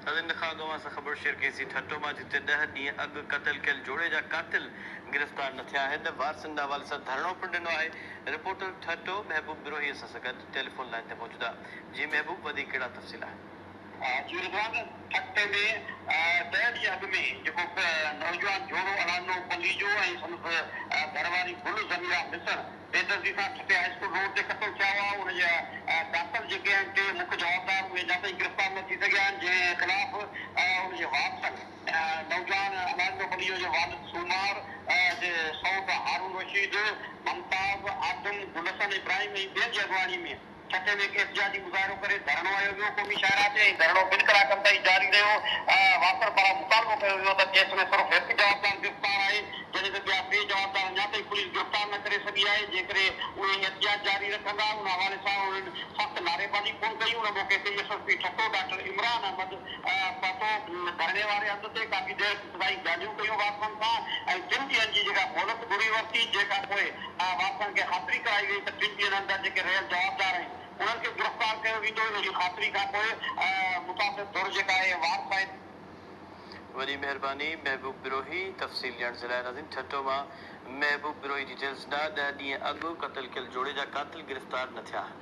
ख़बर शेयर कईसीं ठट्टो मां जिते 10 ॾींहं अॻु क़तल कयल जोड़े जा कातिल गिरफ़्तार न थिया आहिनि। वारसनि जे हवाले सां धरणो पिणु ॾिनो आहे। रिपोर्टर ठट्टो महबूब बिरोहीअ सां गॾु टेलीफोन लाइन ते मौजूद आहे। जी महबूब, वधीक कहिड़ा तफ़सील आहिनि? जी रिज़वान, ठटे में 10 ॾींहं अॻु में जेको नौजवान जोड़ो अलानो पलीजो ऐं संदसि घरवारी गुल ज़मीरा मिसर बेदर्दी सां ठटे हाई स्कूल रोड ते क़तल थिया हुआ। उनजा कातल जेके आहिनि टे मुख्य जवाबदार उहे अञा ताईं गिरफ़्तार न थी सघिया आहिनि, जंहिं ख़िलाफ़ उनजे वारसनि नौजवान अलानो पलीजो जो वालिद सूमार जे सौट हारून रशीद, ममताज़ आदम, गुलशन इब्राहिम ऐं ॿियनि जी अॻवानी में ठटे में एहतिजाजी मुज़ाहिरो करे धरणो आयो वियो। क़ौमी शाइरा ते धरणो 2 कलाकनि ताईं जारी रहियो। वासर पारां मुतालबो कयो वियो त केस में सिर्फ़ु हिकु जवाबदार गिरफ़्तार आहे, जॾहिं त ॿिया टे जवाबदार अञा ताईं पुलिस गिरफ़्तार न करे सघी आहे। जेकॾहिं उहे एहतिजाज जारी रखंदा, उन हवाले सां उन्हनि सख़्तु नारेबाज़ी कोन कई। उन मौक़े ते एसएसपी ठट्टो डॉक्टर इमरान अहमद पतो धरणे वारे हंध ते काफ़ी देरि इब्तिदाई ॻाल्हियूं कयूं वासनि सां ऐं 3 ॾींहंनि जी जेका मोहलत घुरी वरिती, जेका पोइ वासनि खे ख़ातिरी कराई वई त 3 ॾींहंनि अंदरि जेके रहियल जवाबदार आहिनि उन्हनि खे गिरफ़्तार कयो वेंदो। इन जी ख़ातिरी खां पोइ मुतासिर धुर जेका आहे वारस आहे। वॾी महिरबानी महबूब बिरोही, तफ़सील ॾियण जे लाइ। नाज़रीन, ठट्टो मां महबूब बिरोही डिटेल्स ॾिना। 10 ॾींहं अॻु क़तल कयल जोड़े जा कातिल गिरफ़्तार न थिया आहिनि।